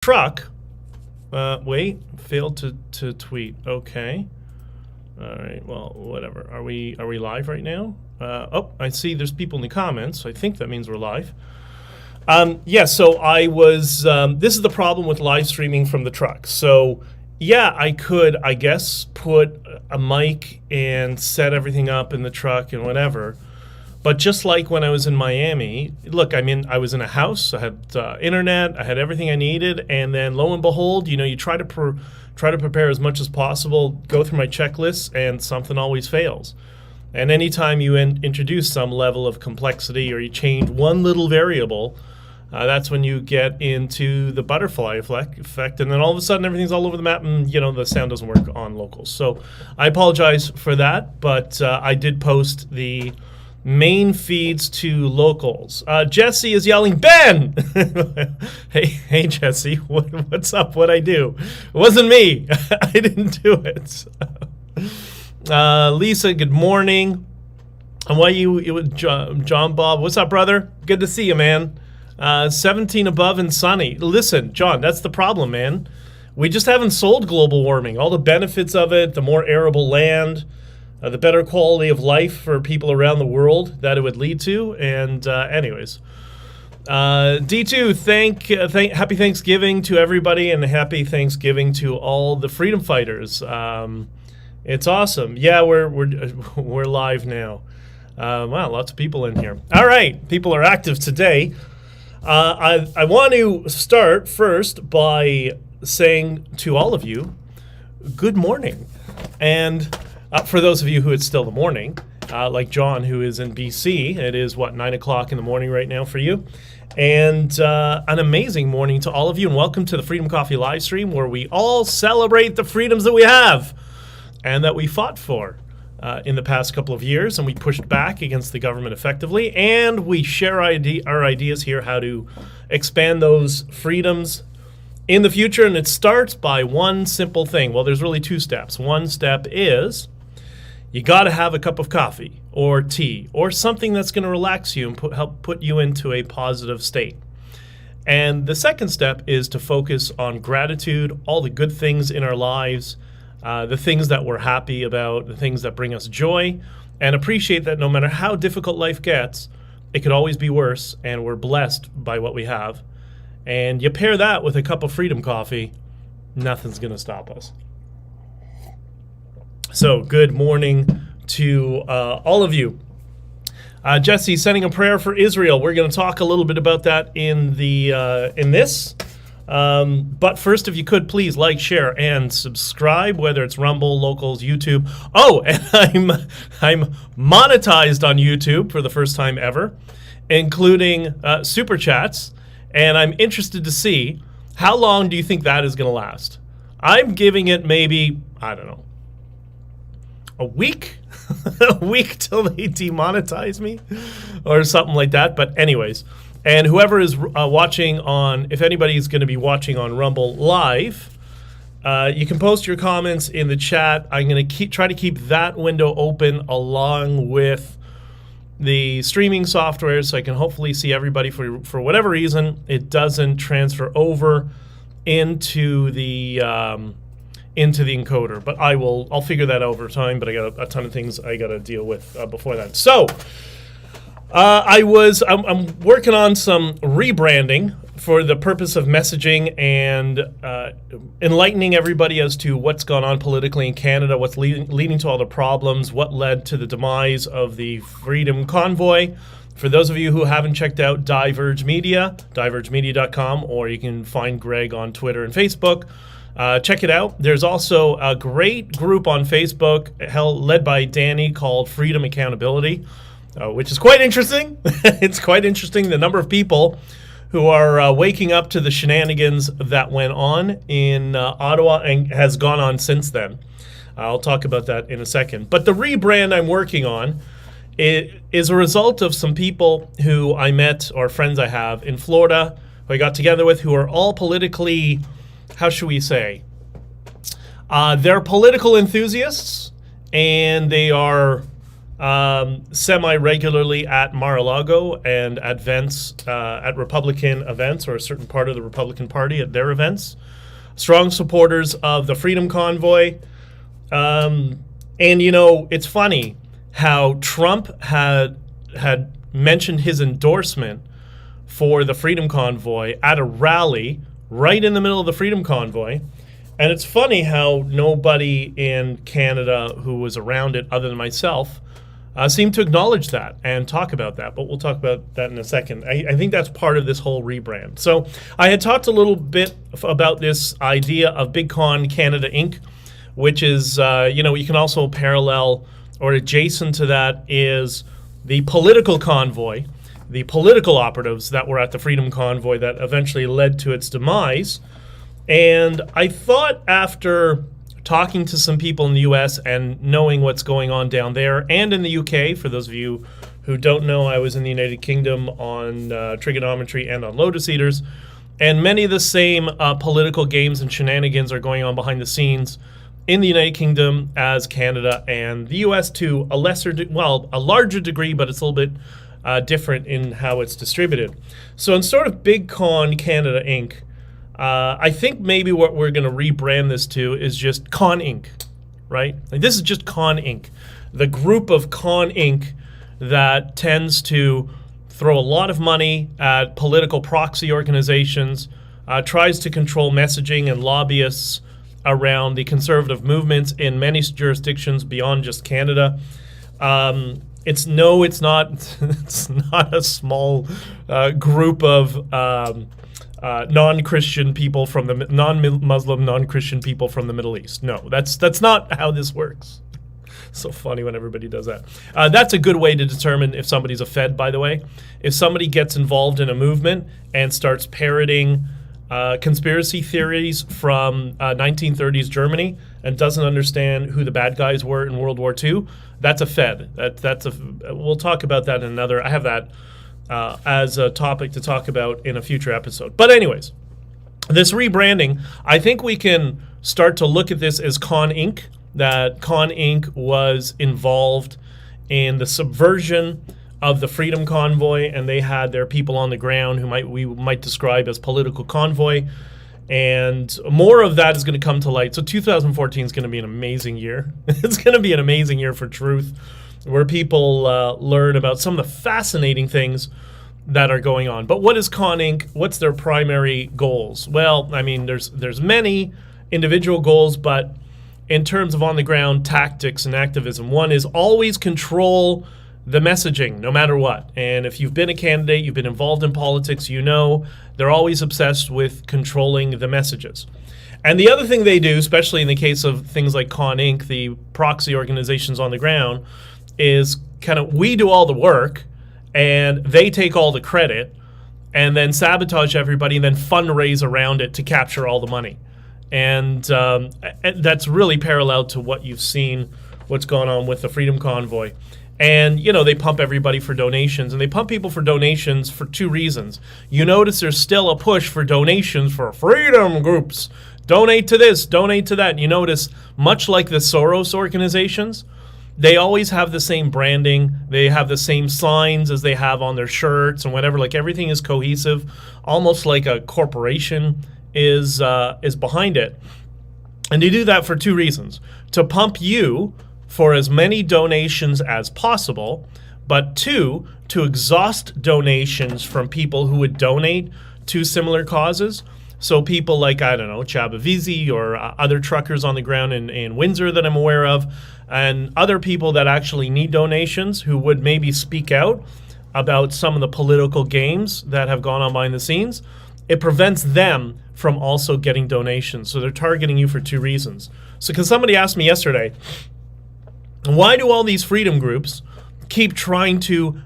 truck. Wait, failed to tweet. Okay. All right. Well, whatever. Are we live right now? Oh, I see. There's people in the comments. I think that means we're live. Yeah. So I was. This is the problem with live streaming from the truck. So yeah, I could, I guess, put a mic and set everything up in the truck and whatever. But just like when I was in Miami, look, I was in a house, I had internet, I had everything I needed, and then lo and behold, you try to prepare as much as possible, go through my checklists, and something always fails. And anytime you introduce some level of complexity or you change one little variable, that's when you get into the butterfly effect, and then all of a sudden everything's all over the map, and the sound doesn't work on locals. So I apologize for that, but I did post the main feeds to locals. Jesse is yelling, Ben! hey, Jesse, what's up? What'd I do? It wasn't me. I didn't do it. Lisa, good morning. And why you John Bob? What's up, brother? Good to see you, man. 17 above and sunny. Listen, John, that's the problem, man. We just haven't sold global warming. All the benefits of it, the more arable land, the better quality of life for people around the world that it would lead to. And anyways, D2, happy Thanksgiving to everybody, and happy Thanksgiving to all the freedom fighters. It's awesome. Yeah, we're live now. Wow, lots of people in here. All right, people are active today. I want to start first by saying to all of you, good morning. And for those of you who it's still the morning, like John, who is in BC, it is, 9 o'clock in the morning right now for you. And an amazing morning to all of you, and welcome to the Freedom Coffee live stream, where we all celebrate the freedoms that we have and that we fought for in the past couple of years, and we pushed back against the government effectively, and we share our ideas here how to expand those freedoms in the future. And it starts by one simple thing. Well, there's really two steps. One step is you got to have a cup of coffee or tea or something that's going to relax you and help put you into a positive state. And the second step is to focus on gratitude, all the good things in our lives, the things that we're happy about, the things that bring us joy, and appreciate that no matter how difficult life gets, it could always be worse, and we're blessed by what we have. And you pair that with a cup of freedom coffee, nothing's going to stop us. So good morning to all of you. Jesse, sending a prayer for Israel. We're going to talk a little bit about that in this. But first, if you could, please like, share, and subscribe, whether it's Rumble, Locals, YouTube. Oh, and I'm monetized on YouTube for the first time ever, including Super Chats. And I'm interested to see, how long do you think that is going to last? I'm giving it maybe, I don't know, a week? A week till they demonetize me or something like that. But anyways, and whoever is watching on, if anybody's going to be watching on Rumble Live, you can post your comments in the chat. I'm going to try to keep that window open along with the streaming software, so I can hopefully see everybody. For whatever reason, it doesn't transfer over into the encoder, but I'll figure that out over time. But I got a ton of things I got to deal with before that. So I'm working on some rebranding for the purpose of messaging and enlightening everybody as to what's gone on politically in Canada, what's leading to all the problems, what led to the demise of the Freedom Convoy. For those of you who haven't checked out Diverge Media, divergemedia.com, or you can find Greg on Twitter and Facebook. Check it out. There's also a great group on Facebook led by Danny called Freedom Accountability, which is quite interesting. It's quite interesting, the number of people who are waking up to the shenanigans that went on in Ottawa and has gone on since then. I'll talk about that in a second. But the rebrand I'm working on is a result of some people who I met, or friends I have in Florida, who I got together with, who are all politically, how should we say, they're political enthusiasts, and they are semi-regularly at Mar-a-Lago and at events, at Republican events, or a certain part of the Republican Party at their events. Strong supporters of the Freedom Convoy. And, it's funny how Trump had mentioned his endorsement for the Freedom Convoy at a rally right in the middle of the Freedom Convoy. And it's funny how nobody in Canada who was around it other than myself seemed to acknowledge that and talk about that. But we'll talk about that in a second. I think that's part of this whole rebrand. So I had talked a little bit about this idea of Big Con Canada Inc., which is, you can also parallel or adjacent to that is the political convoy, the political operatives that were at the Freedom Convoy that eventually led to its demise. And I thought, after talking to some people in the US and knowing what's going on down there and in the UK, for those of you who don't know, I was in the United Kingdom on trigonometry and on Lotus Eaters, and many of the same political games and shenanigans are going on behind the scenes in the United Kingdom as Canada, and the US to a larger degree, but it's a little bit different in how it's distributed. So in sort of Big Con Canada Inc., I think maybe what we're going to rebrand this to is just Con Inc., right? Like, this is just Con Inc., the group of Con Inc. that tends to throw a lot of money at political proxy organizations, tries to control messaging and lobbyists around the conservative movements in many jurisdictions beyond just Canada. It's not a small group of non-Christian people from the non-Muslim, non-Christian people from the Middle East. No, that's not how this works. So funny when everybody does that. That's a good way to determine if somebody's a Fed, by the way. If somebody gets involved in a movement and starts parroting conspiracy theories from 1930s Germany and doesn't understand who the bad guys were in World War II, that's a Fed. We'll talk about that in another. I have that as a topic to talk about in a future episode. But anyways, this rebranding, I think we can start to look at this as Con Inc., that Con Inc. was involved in the subversion of the Freedom Convoy, and they had their people on the ground who we might describe as political convoy. And more of that is going to come to light. So 2014 is going to be an amazing year. It's going to be an amazing year for truth, where people learn about some of the fascinating things that are going on. But what is Con Inc.? What's their primary goals? Well, I mean, there's many individual goals, but in terms of on-the-ground tactics and activism, one is always control the messaging, no matter what. And if you've been a candidate, you've been involved in politics, they're always obsessed with controlling the messages. And the other thing they do, especially in the case of things like Con Inc., the proxy organizations on the ground, is kind of, we do all the work and they take all the credit and then sabotage everybody and then fundraise around it to capture all the money. And that's really parallel to what you've seen, what's gone on with the Freedom Convoy. And, they pump everybody for donations. And they pump people for donations for two reasons. You notice there's still a push for donations for freedom groups. Donate to this, donate to that. And you notice, much like the Soros organizations, they always have the same branding. They have the same signs as they have on their shirts and whatever. Like, everything is cohesive, almost like a corporation is behind it. And they do that for two reasons. To pump you for as many donations as possible, but two, to exhaust donations from people who would donate to similar causes. So people like, I don't know, Chabavizi or other truckers on the ground in Windsor that I'm aware of, and other people that actually need donations who would maybe speak out about some of the political games that have gone on behind the scenes. It prevents them from also getting donations. So they're targeting you for two reasons. So because somebody asked me yesterday, why do all these freedom groups keep trying to,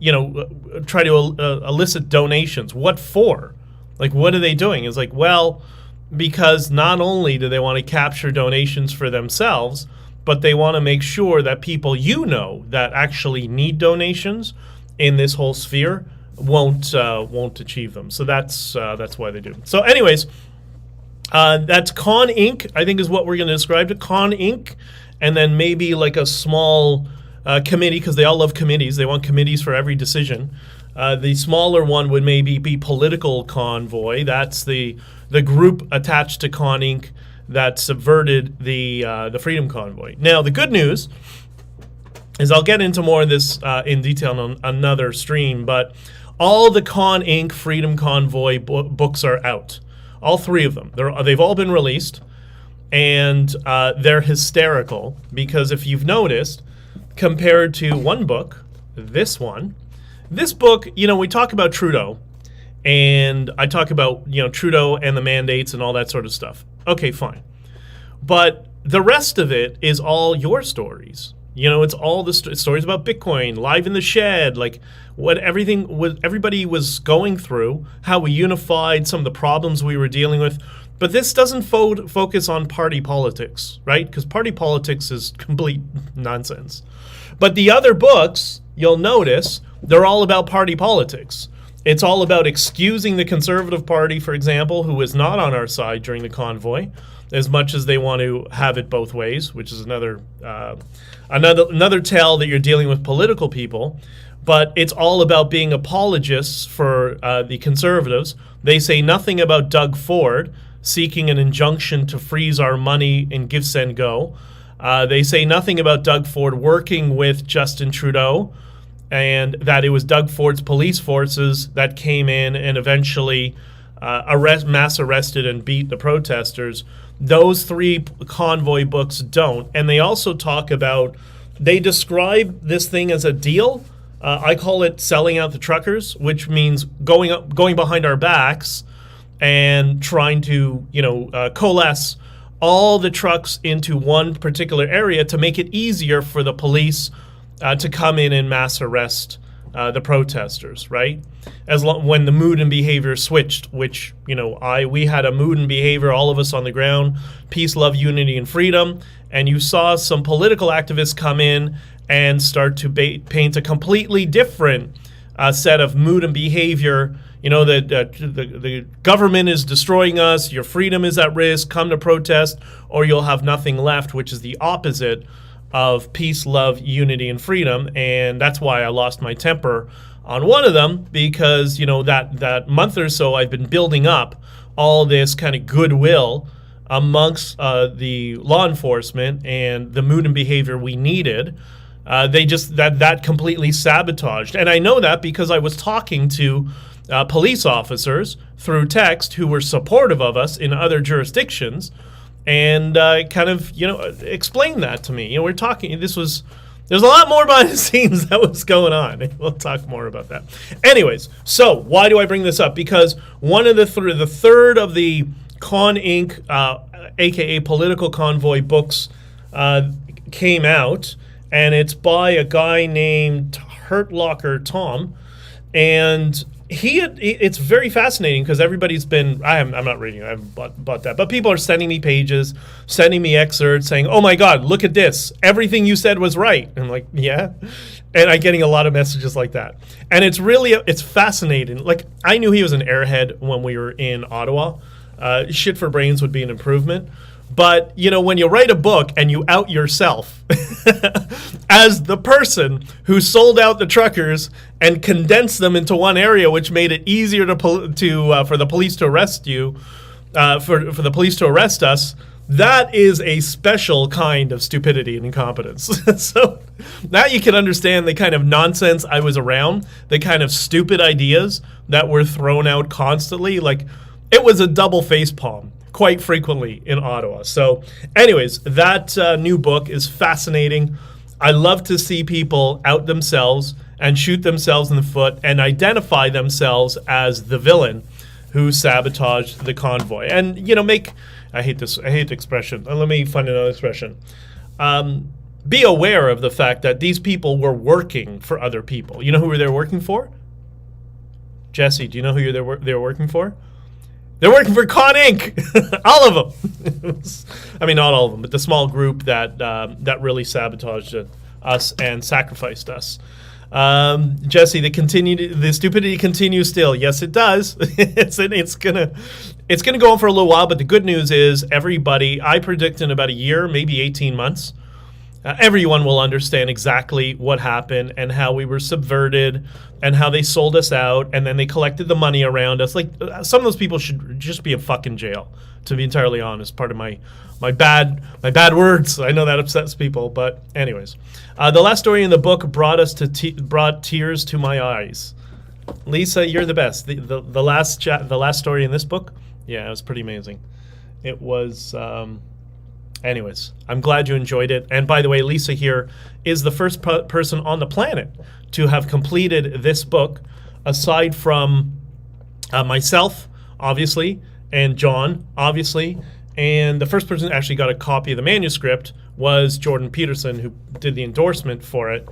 elicit donations? What for? Like, what are they doing? It's like, well, because not only do they want to capture donations for themselves, but they want to make sure that people that actually need donations in this whole sphere won't achieve them. So that's why they do. So anyways, that's Con Inc., I think, is what we're going to describe to Con Inc., and then maybe like a small committee, because they all love committees. They want committees for every decision. The smaller one would maybe be Political Convoy. That's the group attached to Con Inc. that subverted the Freedom Convoy. Now, the good news is I'll get into more of this in detail on another stream, but all the Con Inc. Freedom Convoy books are out. All three of them. They've all been released, and they're hysterical because if you've noticed, compared to one book, this book, we talk about Trudeau, and I talk about, Trudeau and the mandates and all that sort of stuff. Okay, fine. But the rest of it is all your stories. It's all the stories about Bitcoin, live in the shed, like what everybody was going through, how we unified some of the problems we were dealing with. But this doesn't focus on party politics, right? Because party politics is complete nonsense. But the other books, you'll notice, they're all about party politics. It's all about excusing the Conservative Party, for example, who was not on our side during the convoy, as much as they want to have it both ways, which is another tell that you're dealing with political people. But it's all about being apologists for the Conservatives. They say nothing about Doug Ford seeking an injunction to freeze our money in Give, Send, Go. They say nothing about Doug Ford working with Justin Trudeau, and that it was Doug Ford's police forces that came in and eventually mass arrested and beat the protesters. Those three convoy books don't. And they also they describe this thing as a deal. I call it selling out the truckers, which means going behind our backs and trying to, coalesce all the trucks into one particular area to make it easier for the police to come in and mass arrest the protesters, right? When the mood and behavior switched, which, we had a mood and behavior, all of us on the ground, peace, love, unity, and freedom, and you saw some political activists come in and start to paint a completely different set of mood and behavior. The government is destroying us, your freedom is at risk, come to protest, or you'll have nothing left, which is the opposite of peace, love, unity, and freedom. And that's why I lost my temper on one of them, because, that month or so I've been building up all this kind of goodwill amongst the law enforcement and the mood and behavior we needed. They just, that completely sabotaged. And I know that because I was talking to police officers through text who were supportive of us in other jurisdictions, and explained that to me. We're talking, there's a lot more behind the scenes that was going on. We'll talk more about that. Anyways, so why do I bring this up? Because one of the third of the Con Inc., aka Political Convoy books, came out, and it's by a guy named Hurtlocker Tom, and it's very fascinating because everybody's been, I'm not reading it, I haven't bought that, but people are sending me pages, sending me excerpts saying, oh my God, look at this, everything you said was right. And I'm like, yeah. And I'm getting a lot of messages like that. And it's fascinating. Like, I knew he was an airhead when we were in Ottawa. Shit for Brains would be an improvement. But, when you write a book and you out yourself as the person who sold out the truckers and condensed them into one area, which made it easier for the police to arrest you, for the police to arrest us, that is a special kind of stupidity and incompetence. So now you can understand the kind of nonsense I was around, the kind of stupid ideas that were thrown out constantly. Like, it was a double facepalm quite frequently in Ottawa. So anyways, that new book is fascinating. I love to see people out themselves and shoot themselves in the foot and identify themselves as the villain who sabotaged the convoy. And, I hate the expression. Let me find another expression. Be aware of the fact that these people were working for other people. You know who they're working for? Jesse, do you know who they were working for? They're working for Con Inc. All of them. I mean, not all of them, but the small group that really sabotaged us and sacrificed us. Jesse, the stupidity continues still. Yes, it does. It's gonna go on for a little while, but the good news is I predict in about a year, maybe 18 months, everyone will understand exactly what happened and how we were subverted and how they sold us out and then they collected the money around us. Like, some of those people should just be in fucking jail, to be entirely honest. Part of my bad words. I know that upsets people, but anyways. The last story in the book brought tears to my eyes. Lisa, you're the best. The last story in this book, yeah, it was pretty amazing. It was... anyways, I'm glad you enjoyed it. And by the way, Lisa here is the first person on the planet to have completed this book, aside from myself, obviously, and John, obviously. And the first person that actually got a copy of the manuscript was Jordan Peterson, who did the endorsement for it.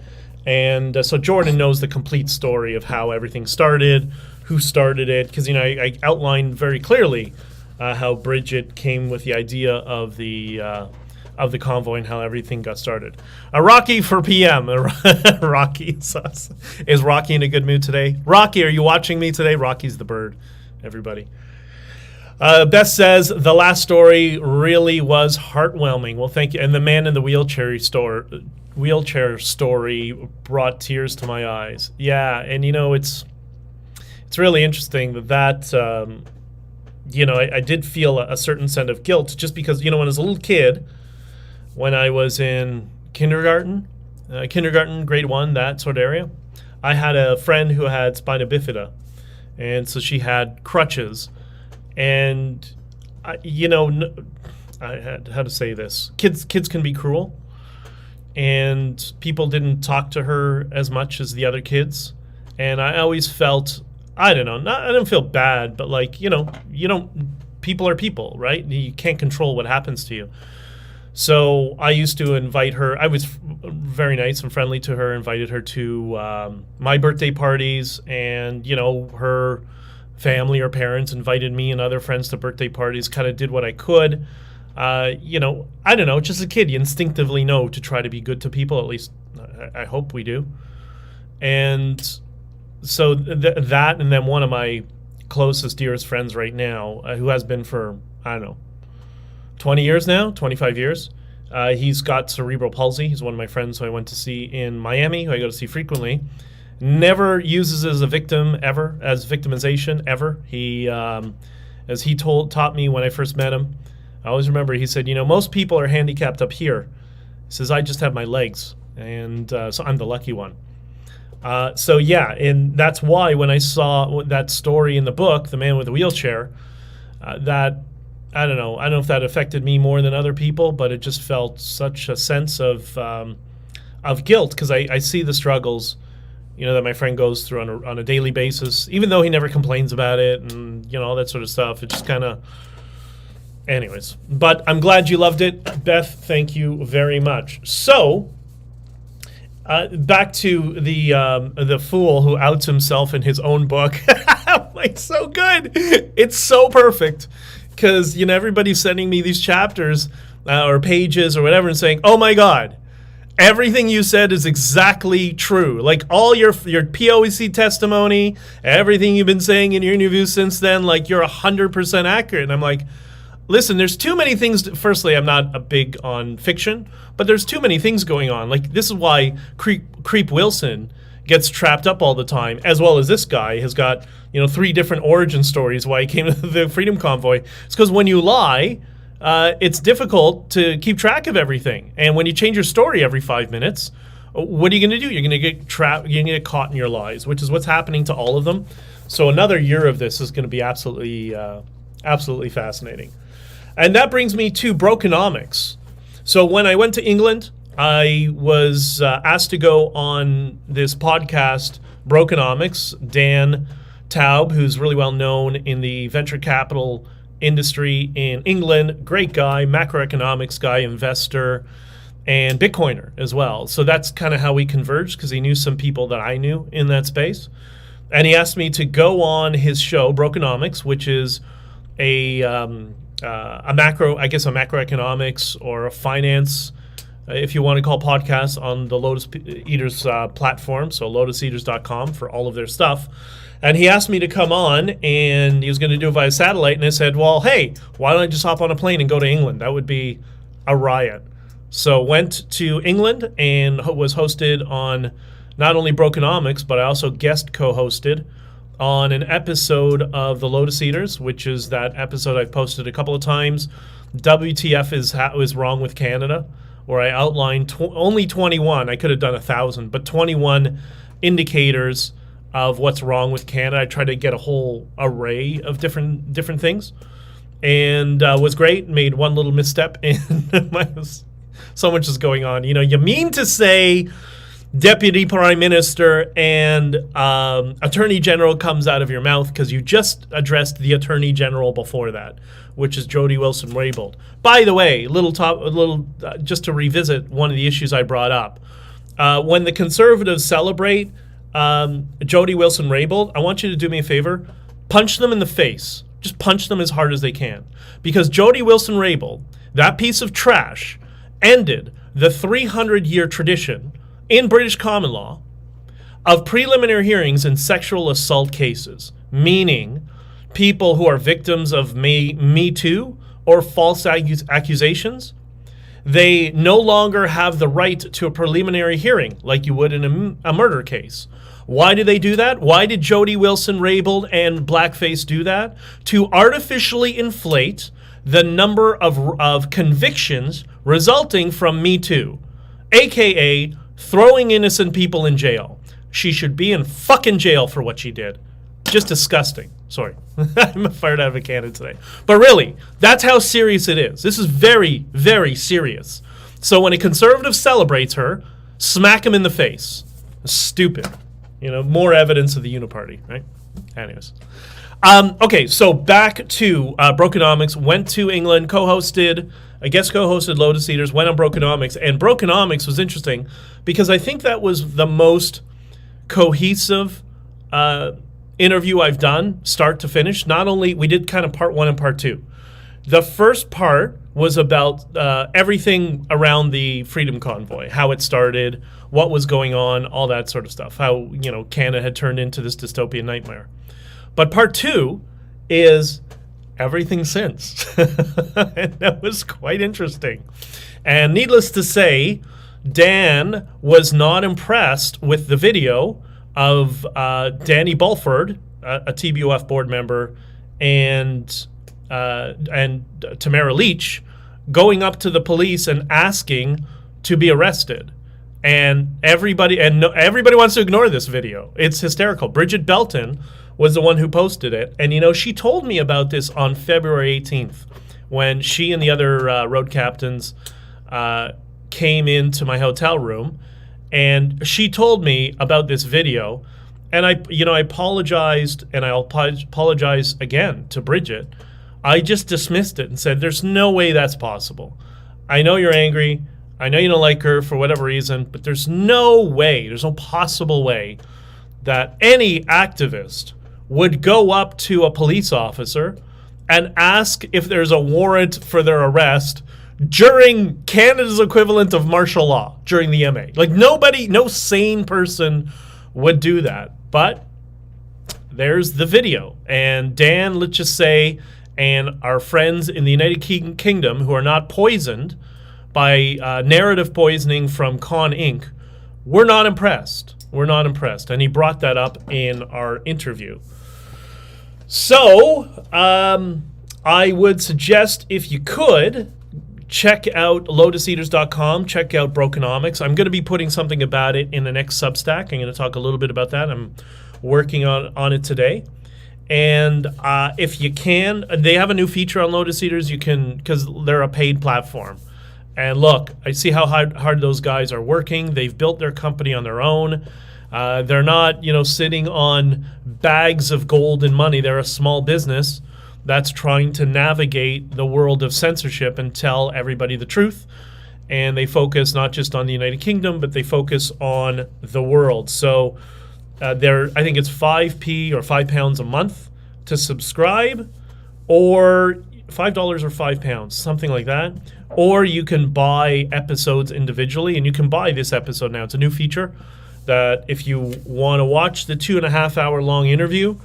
And so Jordan knows the complete story of how everything started, who started it, because I outlined very clearly how Bridget came with the idea of the convoy and how everything got started. Rocky for PM. Rocky is Rocky in a good mood today? Rocky, are you watching me today? Rocky's the bird, everybody. Beth says the last story really was heartwarming. Well, thank you. And the man in the wheelchair story brought tears to my eyes. Yeah, and it's really interesting that I did feel a certain sense of guilt, just because, when I was a little kid, when I was in kindergarten, grade 1, that sort of area, I had a friend who had spina bifida, and so she had crutches, and I had how to say this. Kids can be cruel, and people didn't talk to her as much as the other kids, and I always felt, I don't know, I don't feel bad, but people are people, right? You can't control what happens to you. So I used to invite her. I was very nice and friendly to her, invited her to my birthday parties, and, her family or parents invited me and other friends to birthday parties, kind of did what I could. I don't know, just a kid, you instinctively know to try to be good to people, at least I hope we do. And so that, and then one of my closest, dearest friends right now, who has been for, 20 years now, 25 years. He's got cerebral palsy. He's one of my friends who I went to see in Miami, who I go to see frequently. Never uses as a victim ever, as victimization ever. He, as he taught me when I first met him, I always remember he said, most people are handicapped up here. He says, I just have my legs, and so I'm the lucky one. So yeah, and that's why when I saw that story in the book, The Man with the Wheelchair, that, I don't know if that affected me more than other people, but it just felt such a sense of guilt, because I see the struggles, that my friend goes through on a daily basis, even though he never complains about it and, all that sort of stuff. It just kind of, anyways. But I'm glad you loved it. Beth, thank you very much. So, back to the fool who outs himself in his own book. It's so good. It's so perfect, because everybody's sending me these chapters or pages or whatever and saying, "Oh my God, everything you said is exactly true. Like all your POEC testimony, everything you've been saying in your interviews since then, like you're 100% accurate." And I'm like, listen, there's too many things. Firstly, I'm not a big on fiction, but there's too many things going on. Like, this is why Creep Wilson gets trapped up all the time, as well as this guy has got, 3 different origin stories why he came to the Freedom Convoy. It's because when you lie, it's difficult to keep track of everything. And when you change your story every 5 minutes, what are you going to do? You're going to get trapped. You're going to get caught in your lies, which is what's happening to all of them. So another year of this is going to be absolutely fascinating. And that brings me to Brokenomics. So when I went to England, I was asked to go on this podcast, Brokenomics. Dan Taub, who's really well known in the venture capital industry in England, great guy, macroeconomics guy, investor, and Bitcoiner as well. So that's kind of how we converged, because he knew some people that I knew in that space. And he asked me to go on his show, Brokenomics, which is a macroeconomics or a finance, if you want to call podcasts, on the Lotus Eaters platform, so lotuseaters.com for all of their stuff. And he asked me to come on, and he was going to do it via satellite, and I said, well, hey, why don't I just hop on a plane and go to England? That would be a riot. So went to England and was hosted on not only Brokenomics, but I also guest co-hosted on an episode of the Lotus Eaters, which is that episode I've posted a couple of times. WTF is wrong with Canada, where I outlined only 21. I could have done 1,000, but 21 indicators of what's wrong with Canada. I tried to get a whole array of different things, and was great. Made one little misstep, and so much is going on. You know, you mean to say Deputy Prime Minister and Attorney General comes out of your mouth because you just addressed the Attorney General before that, which is Jody Wilson-Raybould. By the way, just to revisit one of the issues I brought up. When the Conservatives celebrate Jody Wilson-Raybould, I want you to do me a favor. Punch them in the face. Just punch them as hard as they can. Because Jody Wilson-Raybould, that piece of trash, ended the 300-year tradition in British common law of preliminary hearings in sexual assault cases, meaning people who are victims of Me Too or false accusations, they no longer have the right to a preliminary hearing like you would in a murder case. Why do they do that? Why did Jody Wilson-Raybould and Blackface do that? To artificially inflate the number of convictions resulting from Me Too, a.k.a. throwing innocent people in jail. She should be in fucking jail for what she did. Just disgusting. Sorry. I'm fired out of a cannon today. But really, that's how serious it is. This is very, very serious. So when a conservative celebrates her, smack him in the face. Stupid. You know, more evidence of the uniparty, right? Anyways. Okay, so back to Brokenomics. Went to England, co-hosted Lotus Eaters, went on Brokenomics. And Brokenomics was interesting because I think that was the most cohesive interview I've done, start to finish. Not only, we did kind of part one and part two. The first part was about everything around the Freedom Convoy, how it started, what was going on, all that sort of stuff, how, you know, Canada had turned into this dystopian nightmare. But part two is everything since. And that was quite interesting. And needless to say, Dan was not impressed with the video of Danny Bulford, a TBUF board member, and Tamara Leach going up to the police and asking to be arrested. And everybody wants to ignore this video. It's hysterical. Bridget Belton was the one who posted it. And, you know, she told me about this on February 18th when she and the other road captains came into my hotel room. And she told me about this video. And I apologized, and I'll apologize again to Bridget. I just dismissed it and said, there's no way that's possible. I know you're angry. I know you don't like her for whatever reason, but there's no possible way that any activist would go up to a police officer and ask if there's a warrant for their arrest during Canada's equivalent of martial law, during the MA. Like, no sane person would do that. But there's the video. And Dan, let's just say, and our friends in the United Kingdom who are not poisoned by narrative poisoning from Con Inc., we're not impressed. We're not impressed. And he brought that up in our interview. So I would suggest, if you could, check out lotuseaters.com, check out Brokenomics. I'm going to be putting something about it in the next Substack. I'm going to talk a little bit about that. I'm working on it today. And if you can, they have a new feature on Lotus Eaters. You can, because they're a paid platform. And look, I see how hard those guys are working. They've built their company on their own. They're not, sitting on bags of gold and money. They're a small business that's trying to navigate the world of censorship and tell everybody the truth. And they focus not just on the United Kingdom, but they focus on the world. So I think it's 5p or £5 a month to subscribe, or $5 or £5, something like that. Or you can buy episodes individually, and you can buy this episode now. It's a new feature that if you want to watch the 2.5 hour long interview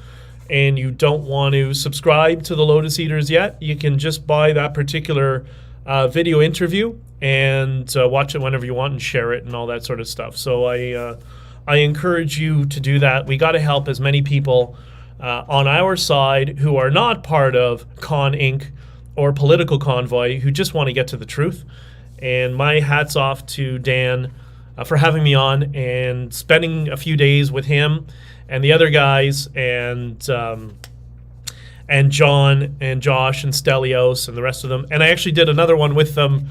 and you don't want to subscribe to the Lotus Eaters yet, you can just buy that particular video interview, and watch it whenever you want and share it and all that sort of stuff. So I encourage you to do that. We got to help as many people on our side who are not part of Con Inc. or Political Convoy, who just want to get to the truth. And my hat's off to Dan for having me on and spending a few days with him and the other guys, and John and Josh and Stelios and the rest of them. And I actually did another one with them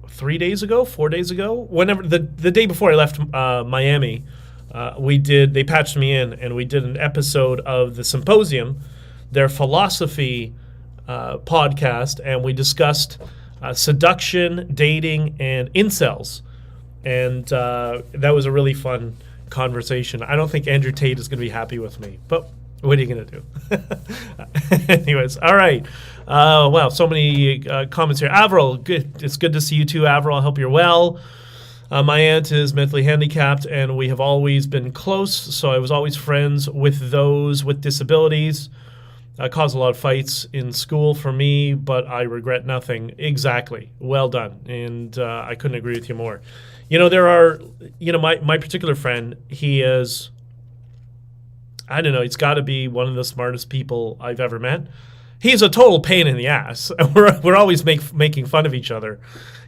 4 days ago, whenever the day before I left Miami. They patched me in, and we did an episode of the Symposium, their philosophy podcast, and we discussed seduction, dating, and incels. And that was a really fun conversation. I don't think Andrew Tate is going to be happy with me, but what are you going to do? Anyways, all right. Wow, so many comments here. Avril, good. It's good to see you too, Avril. I hope you're well. My aunt is mentally handicapped, and we have always been close, so I was always friends with those with disabilities. Caused a lot of fights in school for me, but I regret nothing. Exactly. Well done. And I couldn't agree with you more. There are, my particular friend, he is, I don't know, he's got to be one of the smartest people I've ever met. He's a total pain in the ass. We're always making fun of each other,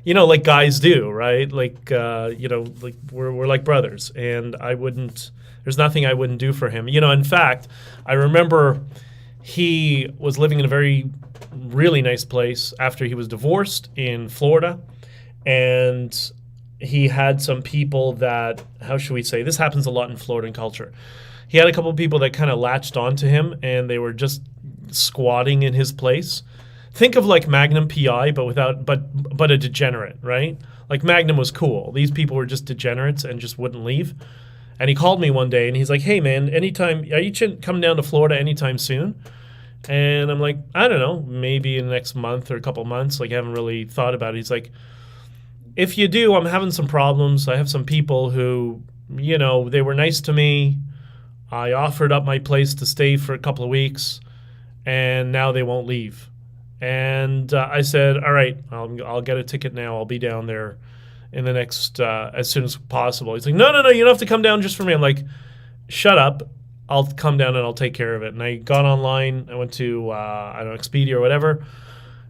like guys do, right? Like, like we're like brothers, and there's nothing I wouldn't do for him. In fact, I remember he was living in a really nice place after he was divorced in Florida, and he had some people that, how should we say, this happens a lot in Floridan culture. He had a couple of people that kind of latched onto him, and they were just squatting in his place. Think of like Magnum PI, but a degenerate, right? Like Magnum was cool. These people were just degenerates and just wouldn't leave. And he called me one day, and he's like, "Hey man, are you coming down to Florida anytime soon?" And I'm like, "I don't know, maybe in the next month or a couple months. Like, I haven't really thought about it." He's like, "If you do, I'm having some problems. I have some people who, they were nice to me. I offered up my place to stay for a couple of weeks, and now they won't leave." And I said, "All right, I'll get a ticket now. I'll be down there in the next, as soon as possible." He's like, no, you don't have to come down just for me. I'm like, "Shut up. I'll come down and I'll take care of it." And I got online. I went to, Expedia or whatever.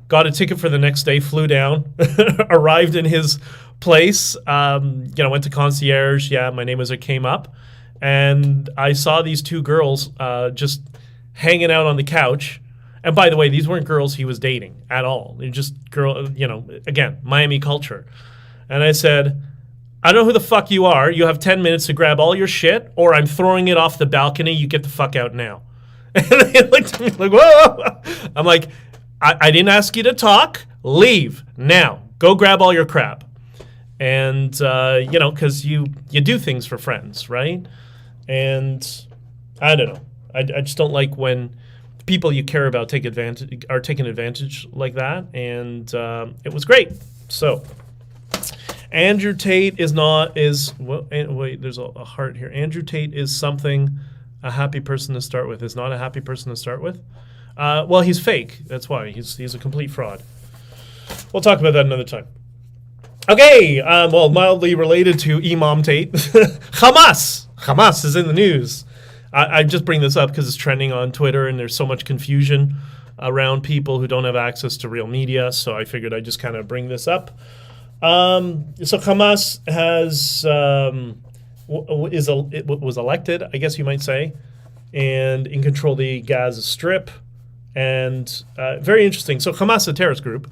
Got a ticket for the next day, flew down, arrived in his place, went to concierge. Yeah, my name came up. And I saw these two girls just hanging out on the couch. And by the way, these weren't girls he was dating at all. They're just again, Miami culture. And I said, "I don't know who the fuck you are. You have 10 minutes to grab all your shit, or I'm throwing it off the balcony. You get the fuck out now." And they looked at me like, "Whoa." I'm like, I didn't ask you to talk. Leave now. Go grab all your crap. And, because you do things for friends, right? And I don't know. I just don't like when people you care about are taking advantage like that. And it was great. So Andrew Tate is, wait, there's a heart here. Andrew Tate is a happy person to start with. Is not a happy person to start with. Well, he's fake. That's why. He's a complete fraud. We'll talk about that another time. Okay, mildly related to Imam Tate. Hamas is in the news. I just bring this up because it's trending on Twitter, and there's so much confusion around people who don't have access to real media, so I figured I'd just kind of bring this up. So Hamas was elected, I guess you might say, and in control of the Gaza Strip. And very interesting. So Hamas is a terrorist group.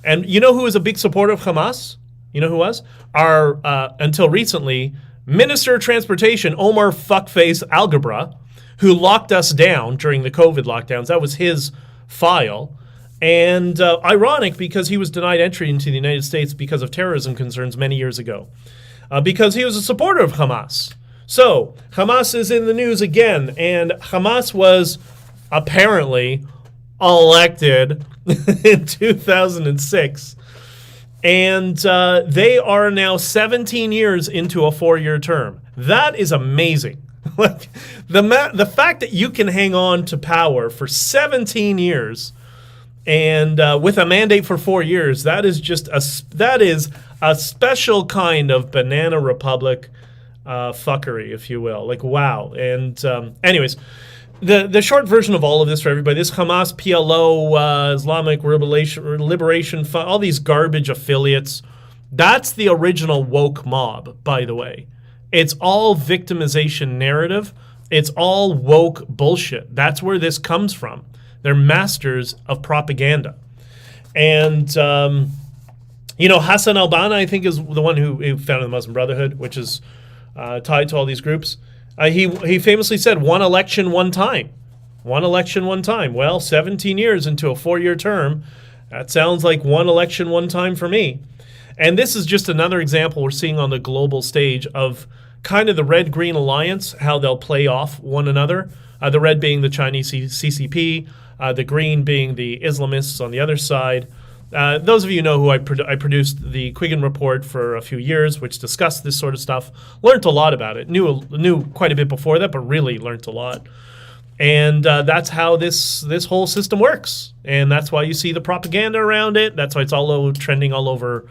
And you know who is a big supporter of Hamas? You know who was? Our, until recently, Minister of Transportation, Omar Fuckface Algebra, who locked us down during the COVID lockdowns. That was his file. And ironic, because he was denied entry into the United States because of terrorism concerns many years ago. Because he was a supporter of Hamas. So, Hamas is in the news again. And Hamas was apparently elected in 2006. And they are now 17 years into a 4-year term. That is amazing. The fact that you can hang on to power for 17 years And with a mandate for 4 years, that is a special kind of banana republic fuckery, if you will. Like, wow. And anyways, the short version of all of this for everybody, this Hamas, PLO, Islamic Liberation Fund, all these garbage affiliates, that's the original woke mob, by the way. It's all victimization narrative. It's all woke bullshit. That's where this comes from. They're masters of propaganda. And, Hassan al-Banna, I think, is the one who founded the Muslim Brotherhood, which is tied to all these groups. He famously said, one election, one time. One election, one time. Well, 17 years into a 4-year term, that sounds like one election, one time for me. And this is just another example we're seeing on the global stage of kind of the red-green alliance, how they'll play off one another. The red being the Chinese CCP, the green being the Islamists on the other side. Those of you know who I produced the Quiggin Report for a few years, which discussed this sort of stuff. Learned a lot about it. Knew quite a bit before that, but really learned a lot. And that's how this whole system works. And that's why you see the propaganda around it. That's why it's all trending all over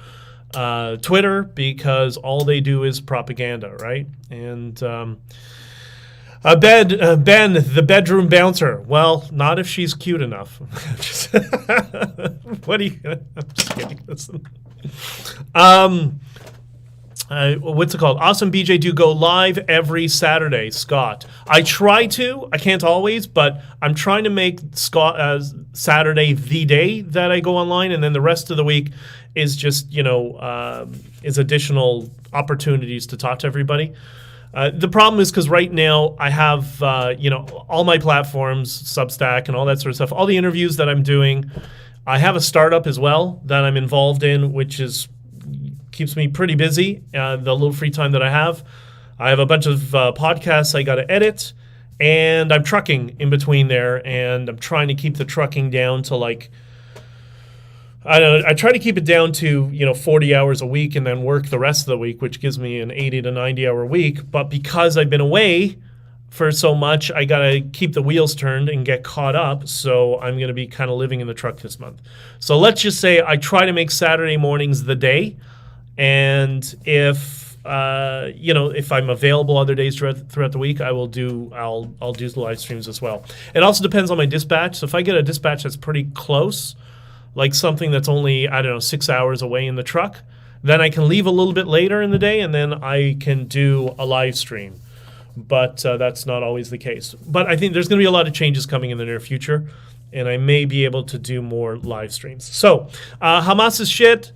Twitter, because all they do is propaganda, right? And Ben, the bedroom bouncer. Well, not if she's cute enough. What are you? I'm just kidding. Listen. What's it called? Awesome BJ do go live every Saturday, Scott. I try to. I can't always, but I'm trying to make Saturday the day that I go online, and then the rest of the week is just is additional opportunities to talk to everybody. The problem is because right now I have, all my platforms, Substack and all that sort of stuff, all the interviews that I'm doing. I have a startup as well that I'm involved in, which keeps me pretty busy, the little free time that I have. I have a bunch of podcasts I got to edit, and I'm trucking in between there, and I'm trying to keep the trucking down to I try to keep it down to 40 hours a week and then work the rest of the week, which gives me an 80 to 90 hour week. But because I've been away for so much, I got to keep the wheels turned and get caught up. So I'm going to be kind of living in the truck this month. So let's just say I try to make Saturday mornings the day. And if I'm available other days throughout the week, I'll do the live streams as well. It also depends on my dispatch. So if I get a dispatch that's pretty close, like something that's only, 6 hours away in the truck, then I can leave a little bit later in the day and then I can do a live stream. But that's not always the case. But I think there's going to be a lot of changes coming in the near future, and I may be able to do more live streams. So Hamas is shit.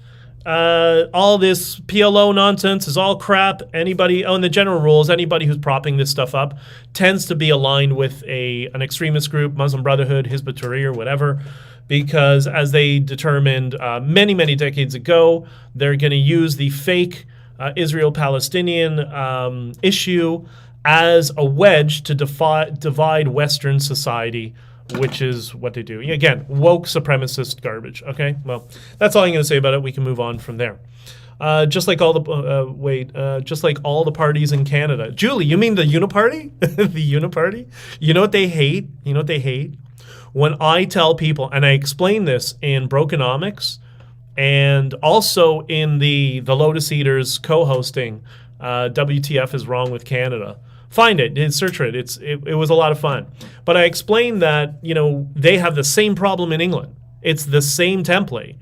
All this PLO nonsense is all crap. Anybody, and the general rules, anybody who's propping this stuff up tends to be aligned with an extremist group, Muslim Brotherhood, Hizb ut-Tahrir, whatever. Because as they determined many, many decades ago, they're going to use the fake Israel-Palestinian issue as a wedge to divide Western society, which is what they do. Again, woke supremacist garbage. Okay, well, that's all I'm going to say about it. We can move on from there. Just like all the parties in Canada. Julie, you mean the Uniparty? The Uniparty? You know what they hate? When I tell people, and I explain this in Brokenomics and also in the Lotus Eaters co-hosting, WTF is wrong with Canada. Find it, search for it. It was a lot of fun. But I explained that, they have the same problem in England. It's the same template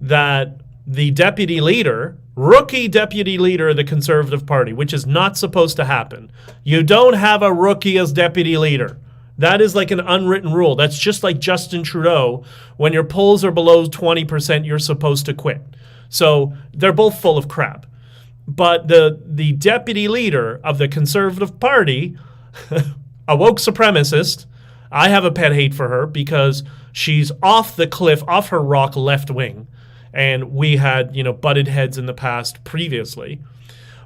that the deputy leader, rookie deputy leader of the Conservative Party, which is not supposed to happen. You don't have a rookie as deputy leader. That is like an unwritten rule. That's just like Justin Trudeau. When your polls are below 20%, you're supposed to quit. So they're both full of crap. But the deputy leader of the Conservative Party, a woke supremacist, I have a pet hate for her because she's off the cliff, off her rock left wing. And we had, butted heads in the past previously.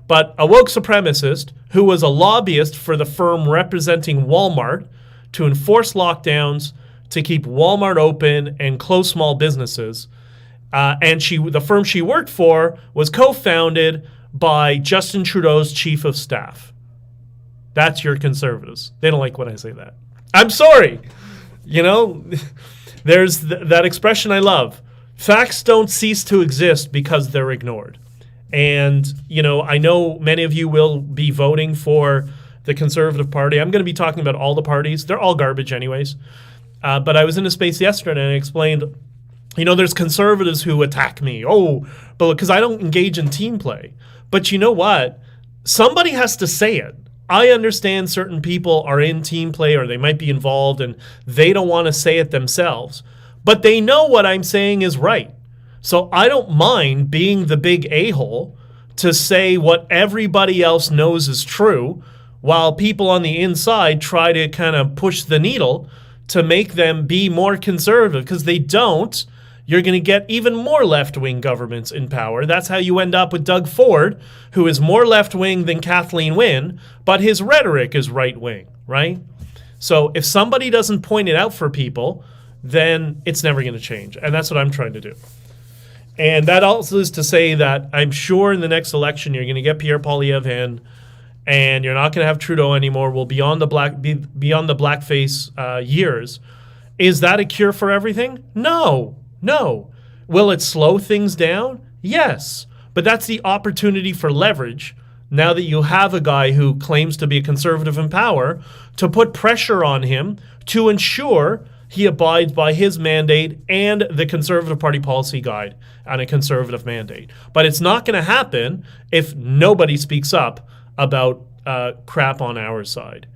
But a woke supremacist who was a lobbyist for the firm representing Walmart to enforce lockdowns, to keep Walmart open and close small businesses. And the firm she worked for was co-founded by Justin Trudeau's chief of staff. That's your conservatives. They don't like when I say that. I'm sorry. There's that expression I love. Facts don't cease to exist because they're ignored. And, I know many of you will be voting for the Conservative Party. I'm going to be talking about all the parties. They're all garbage anyways. But I was in a space yesterday and I explained, there's conservatives who attack me. Oh, but because I don't engage in team play. But you know what? Somebody has to say it. I understand certain people are in team play or they might be involved and they don't want to say it themselves. But they know what I'm saying is right. So I don't mind being the big a-hole to say what everybody else knows is true while people on the inside try to kind of push the needle to make them be more conservative. Because they don't, you're going to get even more left-wing governments in power. That's how you end up with Doug Ford, who is more left-wing than Kathleen Wynne, but his rhetoric is right-wing, right? So if somebody doesn't point it out for people, then it's never going to change. And that's what I'm trying to do. And that also is to say that I'm sure in the next election you're going to get Pierre Poilievre in, and you're not going to have Trudeau anymore. We'll be beyond the blackface years. Is that a cure for everything? No. Will it slow things down? Yes. But that's the opportunity for leverage now that you have a guy who claims to be a conservative in power to put pressure on him to ensure he abides by his mandate and the Conservative Party policy guide on a conservative mandate. But it's not going to happen if nobody speaks up about crap on our side.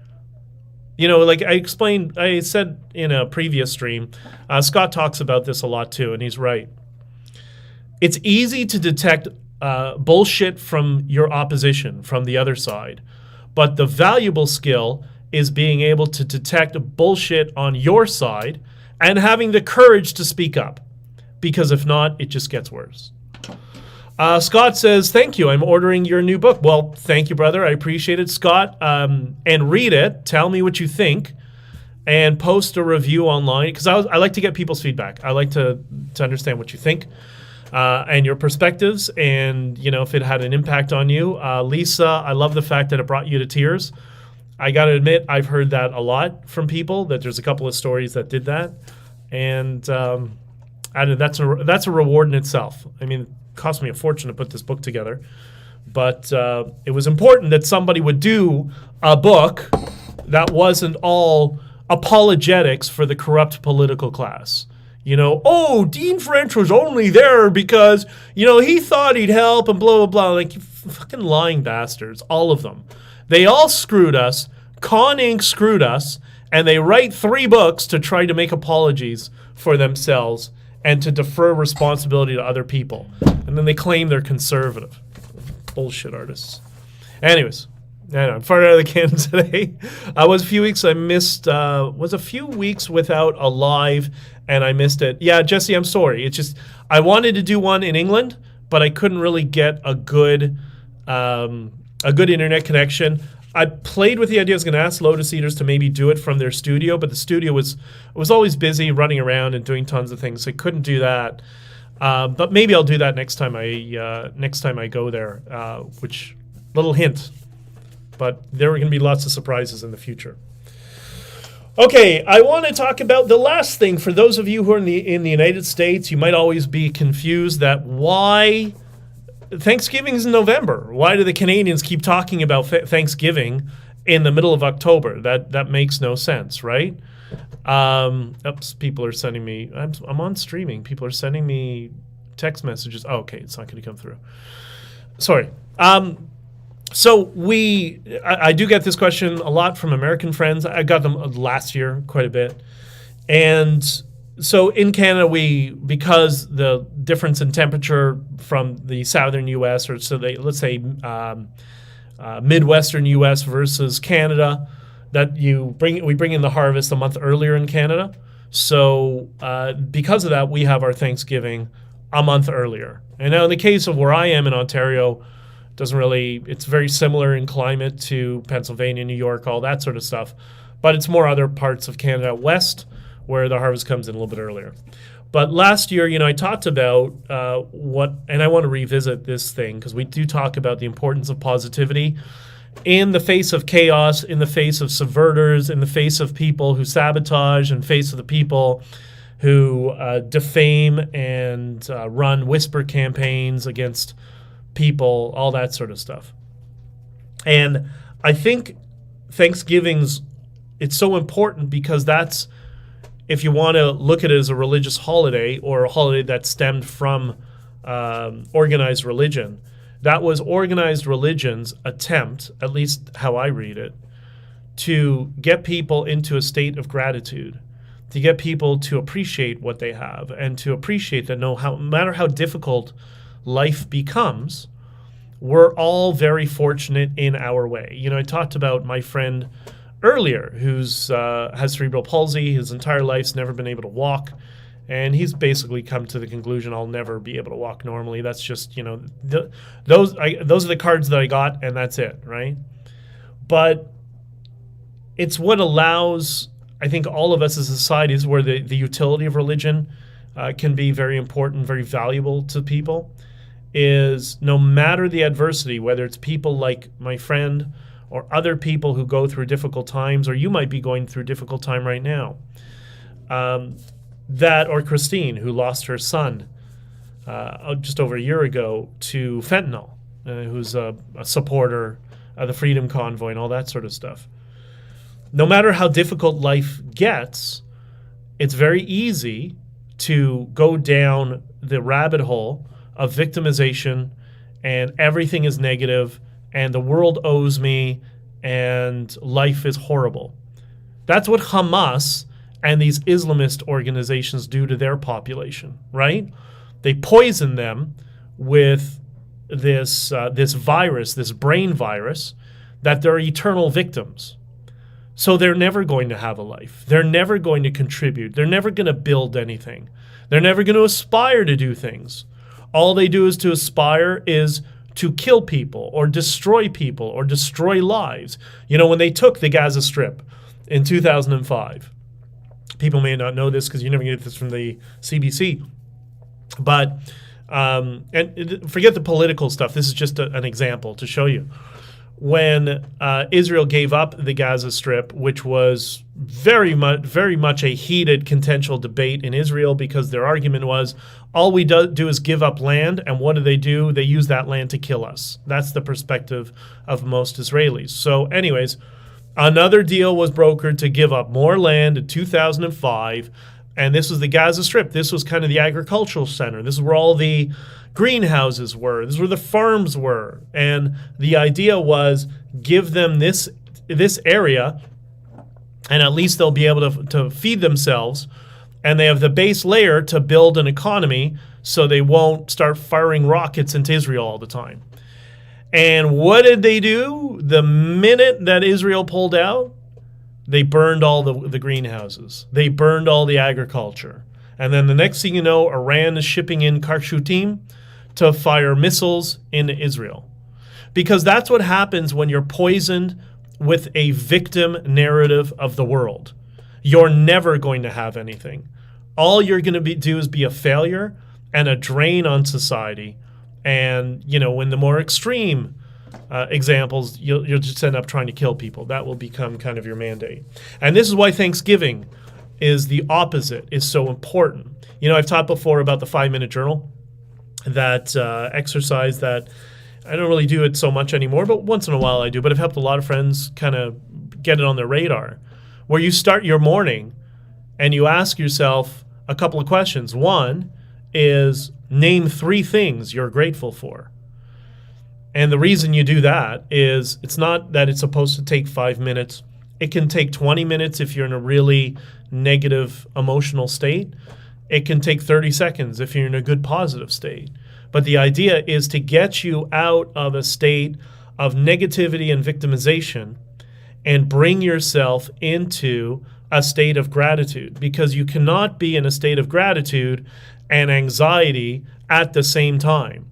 Like I said in a previous stream, Scott talks about this a lot too, and he's right. It's easy to detect bullshit from your opposition, from the other side. But the valuable skill is being able to detect bullshit on your side and having the courage to speak up. Because if not, it just gets worse. Scott says, thank you. I'm ordering your new book. Well, thank you, brother. I appreciate it, Scott. And read it. Tell me what you think. And post a review online. Because I like to get people's feedback. I like to understand what you think and your perspectives. And, if it had an impact on you. Lisa, I love the fact that it brought you to tears. I got to admit, I've heard that a lot from people, that there's a couple of stories that did that. And that's a reward in itself. I mean, it cost me a fortune to put this book together. But it was important that somebody would do a book that wasn't all apologetics for the corrupt political class. Dean French was only there because, he thought he'd help and blah, blah, blah. Like, you fucking lying bastards, all of them. They all screwed us. Con Inc. screwed us, and they write 3 books to try to make apologies for themselves and to defer responsibility to other people. And then they claim they're conservative. Bullshit artists. Anyways, I'm far out of the can today. Was a few weeks without a live, and I missed it. Yeah, Jesse, I'm sorry. It's just I wanted to do one in England, but I couldn't really get a good internet connection. I played with the idea. I was going to ask Lotus Eaters to maybe do it from their studio, but the studio was always busy running around and doing tons of things, so I couldn't do that. But maybe I'll do that next time I go there. Which little hint, but there are going to be lots of surprises in the future. Okay, I want to talk about the last thing. For those of you who are in the United States, you might always be confused that why Thanksgiving is in November. Why do the Canadians keep talking about Thanksgiving in the middle of October? That makes no sense, right? People are sending me. I'm on streaming. People are sending me text messages. Oh, okay, it's not going to come through. Sorry. So I do get this question a lot from American friends. I got them last year quite a bit, and so in Canada, because the difference in temperature from the southern U.S. or let's say Midwestern U.S. versus Canada, that we bring in the harvest a month earlier in Canada. So because of that, we have our Thanksgiving a month earlier. And now in the case of where I am in Ontario, it's very similar in climate to Pennsylvania, New York, all that sort of stuff. But it's more other parts of Canada west where the harvest comes in a little bit earlier. But last year, I talked about and I want to revisit this thing because we do talk about the importance of positivity in the face of chaos, in the face of subverters, in the face of people who sabotage, in the face of the people who defame and run whisper campaigns against people, all that sort of stuff. And I think it's so important because that's, if you want to look at it as a religious holiday or a holiday that stemmed from organized religion, that was organized religion's attempt, at least how I read it, to get people into a state of gratitude, to get people to appreciate what they have and to appreciate that no matter how difficult life becomes, we're all very fortunate in our way. You know, I talked about my friend earlier who's has cerebral palsy. His entire life's never been able to walk. And he's basically come to the conclusion, I'll never be able to walk normally. That's just, you know, those are the cards that I got, and that's it, right? But it's what allows, I think, all of us as a society is where the utility of religion can be very important, very valuable to people, is no matter the adversity, whether it's people like my friend or other people who go through difficult times, or you might be going through a difficult time right now, that or Christine, who lost her son just over a year ago to fentanyl, who's a supporter of the Freedom Convoy and all that sort of stuff. No matter how difficult life gets, it's very easy to go down the rabbit hole of victimization and everything is negative and the world owes me and life is horrible. That's what Hamas and these Islamist organizations do to their population, right? They poison them with this virus, this brain virus, that they're eternal victims. So they're never going to have a life. They're never going to contribute. They're never going to build anything. They're never going to aspire to do things. All they do is to aspire is to kill people or destroy lives. You know, when they took the Gaza Strip in 2005, people may not know this because you never get this from the CBC, but and forget the political stuff. This is just an example to show you. When Israel gave up the Gaza Strip, which was very much a heated, contentious debate in Israel, because their argument was, all we do is give up land, and what do? They use that land to kill us. That's the perspective of most Israelis. So anyways, another deal was brokered to give up more land in 2005, and this was the Gaza Strip. This was kind of the agricultural center. This is where all the greenhouses were. This is where the farms were. And the idea was, give them this area, and at least they'll be able to feed themselves, and they have the base layer to build an economy so they won't start firing rockets into Israel all the time. And what did they do? The minute that Israel pulled out, they burned all the greenhouses. They burned all the agriculture. And then the next thing you know, Iran is shipping in Karshutim to fire missiles into Israel. Because that's what happens when you're poisoned with a victim narrative of the world. You're never going to have anything. All you're going to do is be a failure and a drain on society. And, you know, in the more extreme examples, you'll just end up trying to kill people. That will become kind of your mandate. And this is why Thanksgiving is the opposite, is so important. You know, I've talked before about the 5-minute journal, that exercise that I don't really do it so much anymore, but once in a while I do. But I've helped a lot of friends kind of get it on their radar, where you start your morning and you ask yourself a couple of questions. One is, name 3 things you're grateful for. And the reason you do that is, it's not that it's supposed to take 5 minutes. It can take 20 minutes if you're in a really negative emotional state. It can take 30 seconds if you're in a good positive state. But the idea is to get you out of a state of negativity and victimization and bring yourself into a state of gratitude, because you cannot be in a state of gratitude and anxiety at the same time.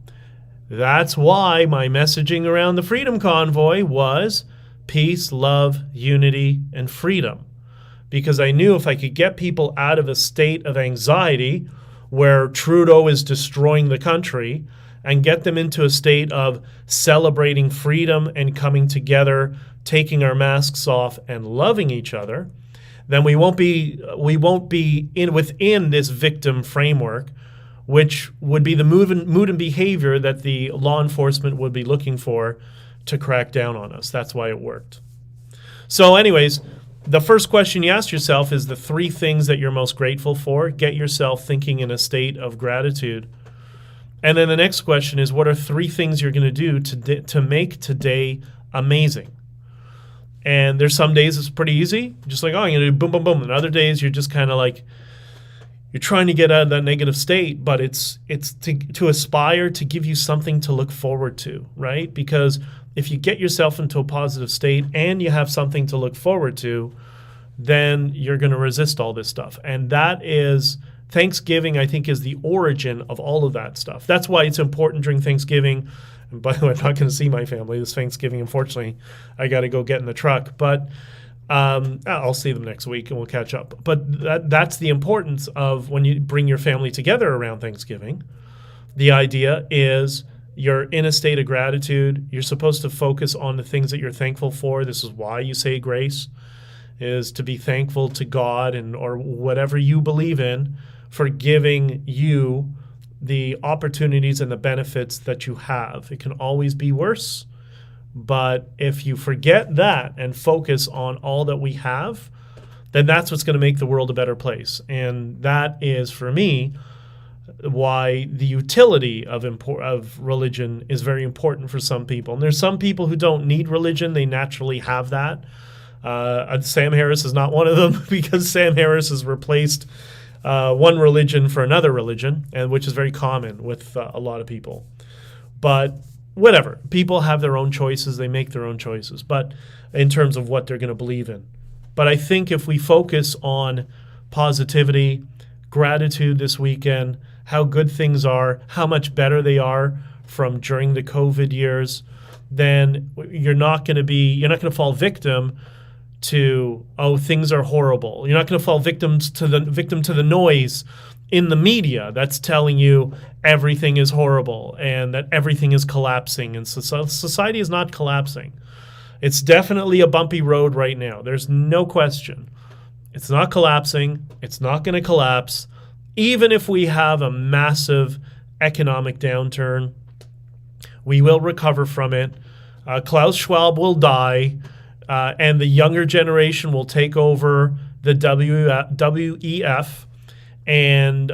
That's why my messaging around the Freedom Convoy was peace, love, unity, and freedom. Because I knew if I could get people out of a state of anxiety where Trudeau is destroying the country and get them into a state of celebrating freedom and coming together, taking our masks off and loving each other, then we won't be within this victim framework, which would be the mood and behavior that the law enforcement would be looking for to crack down on us. That's why it worked. So anyways, the first question you ask yourself is the 3 things that you're most grateful for. Get yourself thinking in a state of gratitude. And then the next question is, what are 3 things you're going to do to make today amazing? And there's some days it's pretty easy, just like, oh, I'm going to do boom, boom, boom. And other days you're just kind of like, you're trying to get out of that negative state, but it's to aspire to give you something to look forward to, right? Because if you get yourself into a positive state and you have something to look forward to, then you're going to resist all this stuff. And that is, Thanksgiving, I think, is the origin of all of that stuff. That's why it's important during Thanksgiving. And by the way, I'm not going to see my family this Thanksgiving. Unfortunately, I got to go get in the truck. But I'll see them next week and we'll catch up. But that's the importance of when you bring your family together around Thanksgiving. The idea is you're in a state of gratitude. You're supposed to focus on the things that you're thankful for. This is why you say grace, is to be thankful to God or whatever you believe in for giving you the opportunities and the benefits that you have. It can always be worse, but if you forget that and focus on all that we have, then that's what's going to make the world a better place. And that is, for me, why the utility of religion is very important for some people. And there's some people who don't need religion. They naturally have that. Sam Harris is not one of them, because Sam Harris has replaced one religion for another religion, and which is very common with a lot of people. But whatever, people have their own choices. They make their own choices, but in terms of what they're going to believe in. But I think if we focus on positivity, gratitude this weekend, how good things are, how much better they are from during the COVID years, then you're not going to fall victim to, oh, things are horrible. You're not going to fall victim to the noise in the media that's telling you everything is horrible and that everything is collapsing. And society is not collapsing. It's definitely a bumpy road right now. There's no question. It's not collapsing. It's not going to collapse. Even if we have a massive economic downturn, we will recover from it. Klaus Schwab will die, and the younger generation will take over the WEF. And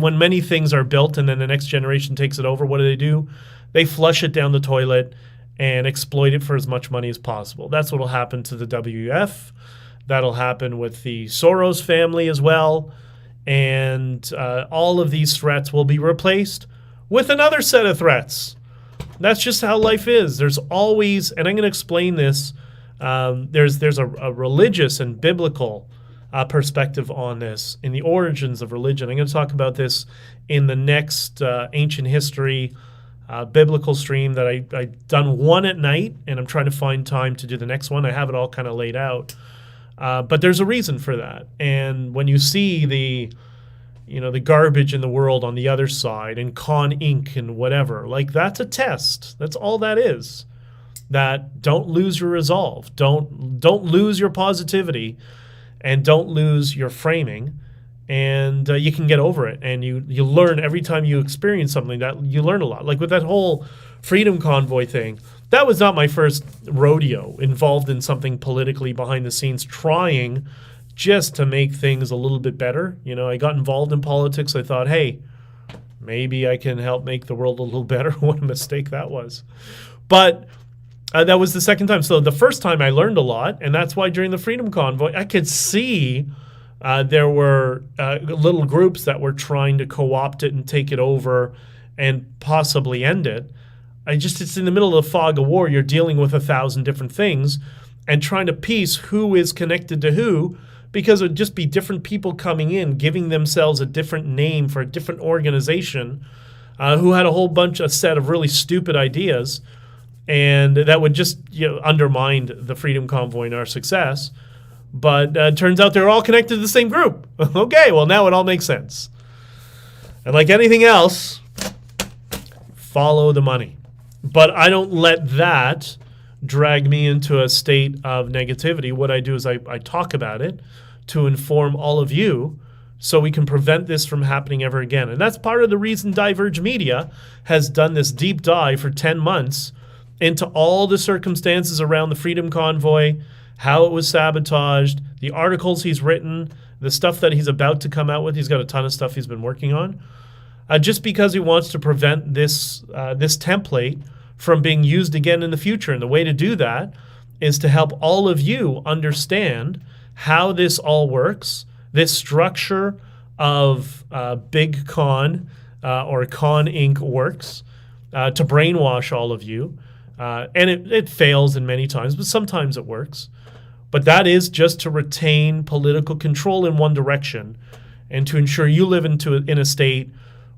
when many things are built and then the next generation takes it over, what do? They flush it down the toilet and exploit it for as much money as possible. That's what will happen to the WEF. That'll happen with the Soros family as well. And all of these threats will be replaced with another set of threats. That's just how life is. There's always, and I'm going to explain this, there's a religious and biblical perspective on this in the origins of religion. I'm going to talk about this in the next ancient history biblical stream that I've done one at night, and I'm trying to find time to do the next one. I have it all kind of laid out. But there's a reason for that. And when you see the garbage in the world on the other side and Con Inc. and whatever, like, that's a test. That's all that is. That don't lose your resolve. Don't lose your positivity, and don't lose your framing. And you can get over it. And you learn every time you experience something, that you learn a lot. Like with that whole Freedom Convoy thing, that was not my first rodeo involved in something politically behind the scenes, trying just to make things a little bit better. I got involved in politics. I thought, hey, maybe I can help make the world a little better. What a mistake that was. But that was the second time. So the first time I learned a lot, and that's why during the Freedom Convoy, I could see there were little groups that were trying to co-opt it and take it over and possibly end it. It's in the middle of the fog of war. You're dealing with 1,000 different things and trying to piece who is connected to who, because it would just be different people coming in, giving themselves a different name for a different organization who had a set of really stupid ideas, and that would just undermine the Freedom Convoy and our success. But it turns out they're all connected to the same group. Okay, well, now it all makes sense. And like anything else, follow the money. But I don't let that drag me into a state of negativity, what I do is I talk about it to inform all of you so we can prevent this from happening ever again. And that's part of the reason Diverge Media has done this deep dive for 10 months into all the circumstances around the Freedom Convoy, how it was sabotaged, the articles he's written, the stuff that he's about to come out with. He's got a ton of stuff he's been working on. Just because he wants to prevent this template from being used again in the future. And the way to do that is to help all of you understand how this all works, this structure of Big Con or Con Inc. works to brainwash all of you. And it fails in many times, but sometimes it works. But that is just to retain political control in one direction and to ensure you live in a state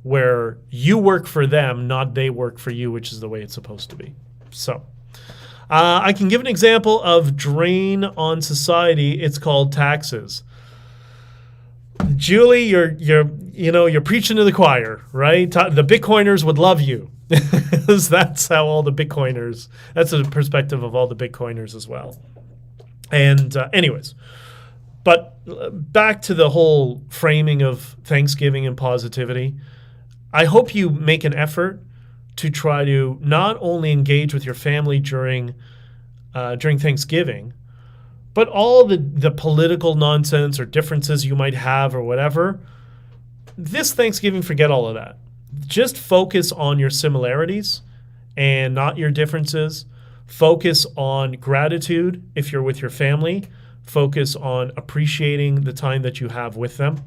where you work for them, not they work for you, which is the way it's supposed to be. So I can give an example of drain on society. It's called taxes. Julie, you're preaching to the choir, right? The Bitcoiners would love you. That's how all the Bitcoiners, that's the perspective of all the Bitcoiners as well. And anyways, but back to the whole framing of Thanksgiving and positivity. I hope you make an effort to try to not only engage with your family during Thanksgiving, but all the political nonsense or differences you might have or whatever. This Thanksgiving, forget all of that. Just focus on your similarities and not your differences. Focus on gratitude if you're with your family. Focus on appreciating the time that you have with them.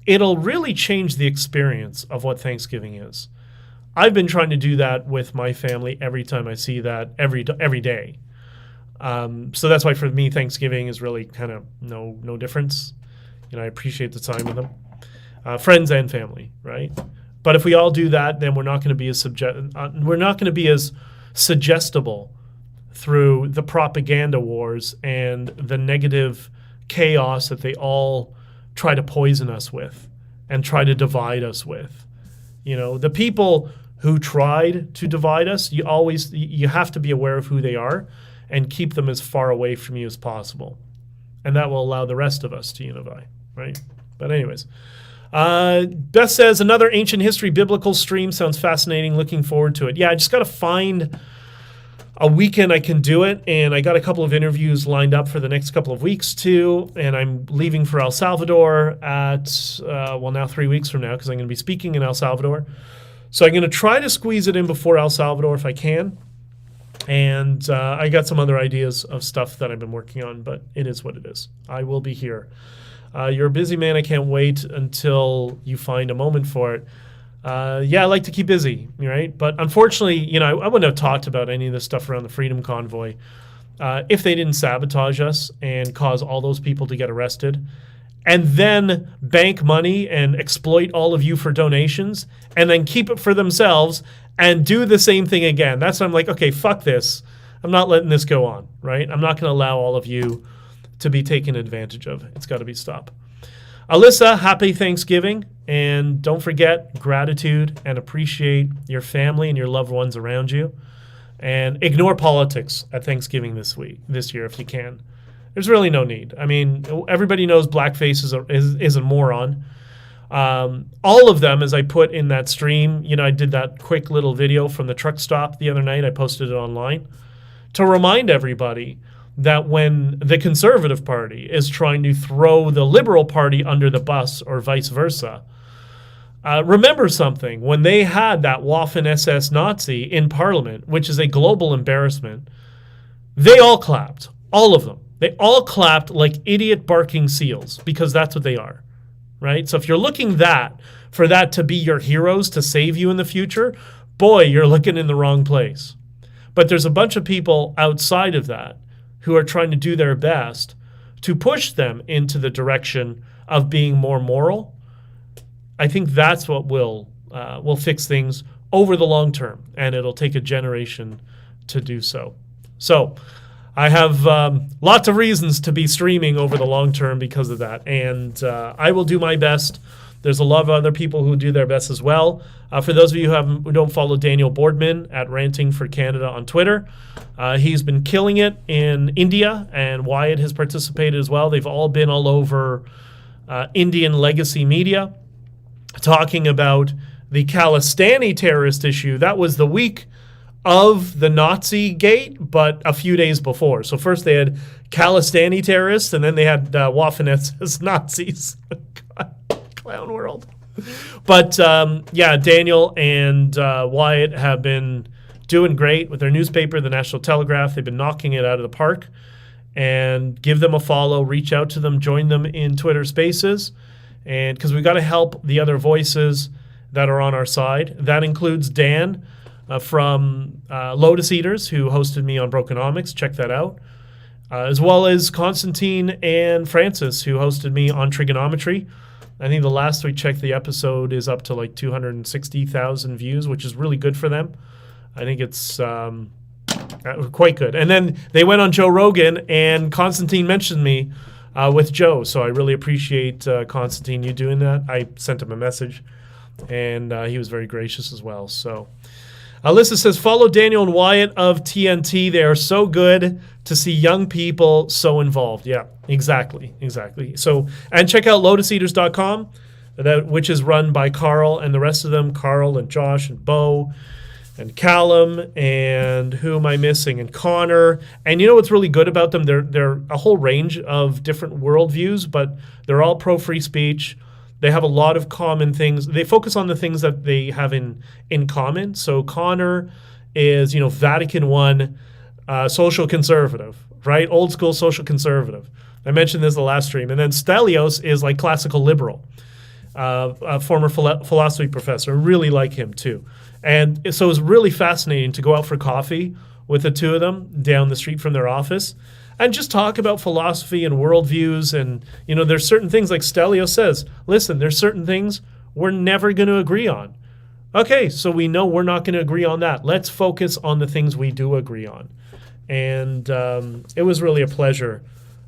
It'll really change the experience of what Thanksgiving is. I've been trying to do that with my family every time I see that every day. So that's why for me, Thanksgiving is really kind of no difference. I appreciate the time with them, friends and family, right? But if we all do that, then we're not going to be as suggestible through the propaganda wars and the negative chaos that they all try to poison us with and try to divide us with. The people who tried to divide us, you have to be aware of who they are and keep them as far away from you as possible. And that will allow the rest of us to unify, right? But anyways, Beth says, another ancient history biblical stream sounds fascinating. Looking forward to it. Yeah, I just got to find a weekend I can do it, and I got a couple of interviews lined up for the next couple of weeks too, and I'm leaving for El Salvador at, now 3 weeks from now, because I'm going to be speaking in El Salvador. So I'm going to try to squeeze it in before El Salvador if I can, and I got some other ideas of stuff that I've been working on, but it is what it is. I will be here. You're a busy man. I can't wait until you find a moment for it. I like to keep busy, right? But unfortunately, I wouldn't have talked about any of this stuff around the Freedom Convoy if they didn't sabotage us and cause all those people to get arrested and then bank money and exploit all of you for donations and then keep it for themselves and do the same thing again. That's when I'm like, okay, fuck this. I'm not letting this go on, right? I'm not going to allow all of you to be taken advantage of. It's got to be stopped. Alyssa, happy Thanksgiving. And don't forget gratitude and appreciate your family and your loved ones around you. And ignore politics at Thanksgiving this year if you can. There's really no need. I mean, everybody knows blackface is a moron. All of them, as I put in that stream, I did that quick little video from the truck stop the other night. I posted it online to remind everybody that when the Conservative Party is trying to throw the Liberal Party under the bus or vice versa, remember something. When they had that Waffen-SS Nazi in Parliament, which is a global embarrassment, they all clapped. All of them. They all clapped like idiot barking seals because that's what they are, right? So if you're looking for that to be your heroes to save you in the future, boy, you're looking in the wrong place. But there's a bunch of people outside of that who are trying to do their best to push them into the direction of being more moral. I think that's what will fix things over the long term, and it'll take a generation to do so. So I have lots of reasons to be streaming over the long term because of that, and I will do my best There's a lot of other people who do their best as well. For those of you who don't follow Daniel Boardman at Ranting for Canada on Twitter, he's been killing it in India, and Wyatt has participated as well. They've all been all over Indian legacy media talking about the Khalistani terrorist issue. That was the week of the Nazi gate, but a few days before. So first they had Khalistani terrorists, and then they had Waffen as Nazis. God, clown world. But yeah, Daniel and Wyatt have been doing great with their newspaper, the National Telegraph. They've been knocking it out of the park. And give them a follow, reach out to them, join them in Twitter Spaces, and because we've got to help the other voices that are on our side. That includes Dan from Lotus Eaters, who hosted me on Brokenomics. Check that out. As well as Constantine and Francis, who hosted me on Trigonometry. I think the last we checked, the episode is up to like 260,000 views, which is really good for them. I think it's quite good. And then they went on Joe Rogan, and Constantine mentioned me with Joe. So I really appreciate Constantine, you doing that. I sent him a message, and he was very gracious as well. So Alyssa says, follow Daniel and Wyatt of TNT. They are so good to see young people so involved. Yeah, exactly. So, and check out lotuseaters.com, which is run by Carl and the rest of them, Carl and Josh and Bo and Callum, and who am I missing? And Connor. And you know what's really good about them? They're a whole range of different worldviews, but they're all pro-free speech. They have a lot of common things. They focus on the things that they have in common. So Connor is, Vatican I, social conservative, right? Old school social conservative. I mentioned this the last stream. And then Stelios is like classical liberal, a former philosophy professor. Really like him too. And so it was really fascinating to go out for coffee with the two of them down the street from their office and just talk about philosophy and worldviews. And, there's certain things, like Stelios says, listen, there's certain things we're never going to agree on. Okay, so we know we're not going to agree on that. Let's focus on the things we do agree on. And it was really a pleasure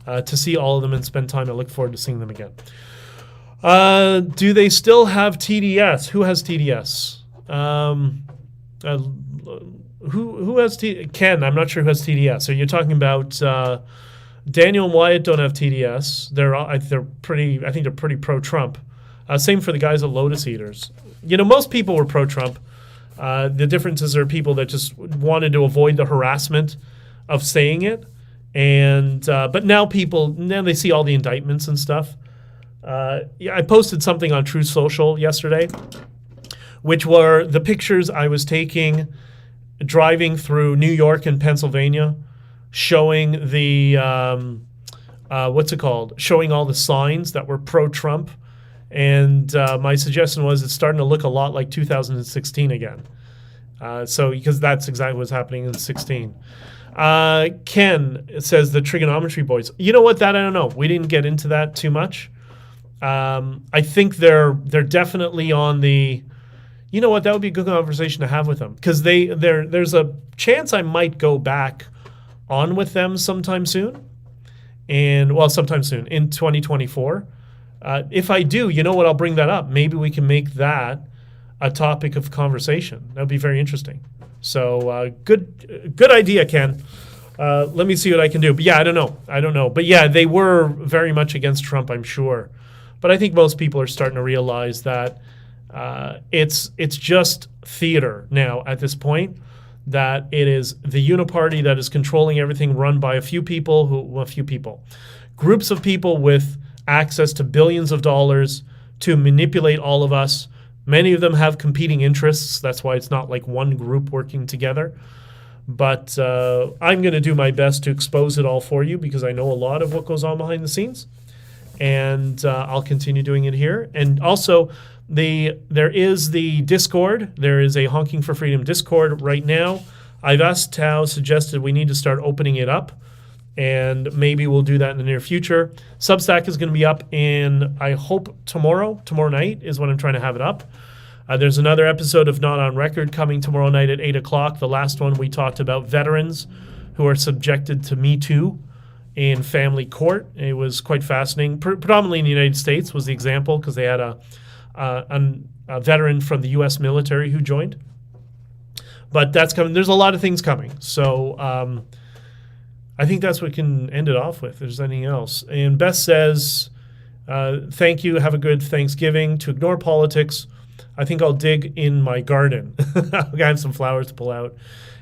to see all of them and spend time. I look forward to seeing them again. Do they still have TDS? Who has TDS? Who has Ken? I'm not sure who has TDS. So you're talking about Daniel and Wyatt don't have TDS. They're pretty pro-Trump. Same for the guys at Lotus Eaters. Most people were pro-Trump. The differences are people that just wanted to avoid the harassment of saying it, and but now they see all the indictments and stuff. I posted something on Truth Social yesterday, which were the pictures I was taking driving through New York and Pennsylvania, showing the, showing all the signs that were pro-Trump. And my suggestion was it's starting to look a lot like 2016 again. Because that's exactly what's happening in 16. Ken says the trigonometry boys. You know what? That I don't know. We didn't get into that too much. I think they're definitely on the. You know what? That would be a good conversation to have with them, because there's a chance I might go back on with them sometime soon, sometime soon in 2024. If I do, you know what? I'll bring that up. Maybe we can make that a topic of conversation. That would be very interesting. So good idea, Ken. Let me see what I can do. But yeah, I don't know. But yeah, they were very much against Trump, I'm sure. But I think most people are starting to realize that it's just theater now at this point, that it is the uniparty that is controlling everything, run by groups of people with access to billions of dollars to manipulate all of us. Many of them have competing interests. That's why it's not like one group working together. But I'm going to do my best to expose it all for you, because I know a lot of what goes on behind the scenes. And I'll continue doing it here. And also, there is the Discord. There is a Honking for Freedom Discord right now. I've asked Tao, suggested we need to start opening it up, and maybe we'll do that in the near future. Substack is going to be up in, I hope, tomorrow. Tomorrow night is when I'm trying to have it up. There's another episode of Not on Record coming tomorrow night at 8 o'clock. The last one we talked about veterans who are subjected to Me Too in family court. It was quite fascinating. Predominantly in the United States was the example, because they had a a veteran from the U.S. military who joined. But that's coming. There's a lot of things coming. So I think that's what we can end it off with. If there's anything else. And Beth says, thank you. Have a good Thanksgiving. To ignore politics, I think I'll dig in my garden. I have some flowers to pull out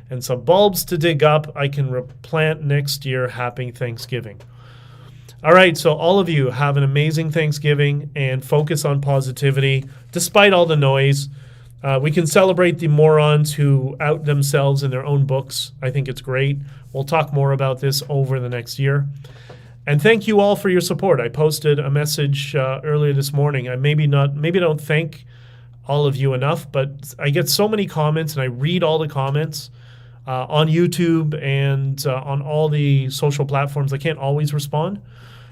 and some bulbs to dig up. I can replant next year. Happy Thanksgiving. All right, so all of you have an amazing Thanksgiving and focus on positivity despite all the noise. We can celebrate the morons who out themselves in their own books. I think it's great. We'll talk more about this over the next year. And thank you all for your support. I posted a message earlier this morning. I maybe don't thank all of you enough, but I get so many comments and I read all the comments on YouTube and on all the social platforms. I can't always respond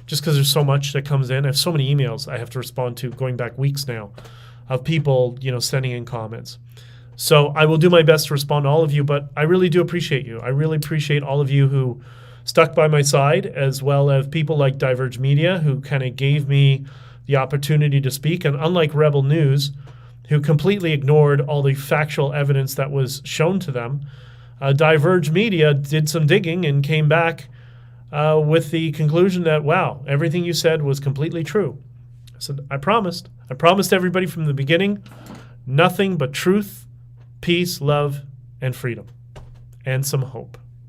just because there's so much that comes in. I have so many emails I have to respond to going back weeks now of people, sending in comments. So I will do my best to respond to all of you, but I really do appreciate you. I really appreciate all of you who stuck by my side, as well as people like Diverge Media, who kind of gave me the opportunity to speak. And unlike Rebel News, who completely ignored all the factual evidence that was shown to them, Diverge Media did some digging and came back with the conclusion that, wow, everything you said was completely true. I said, I promised everybody from the beginning, nothing but truth, peace, love, and freedom, and some hope.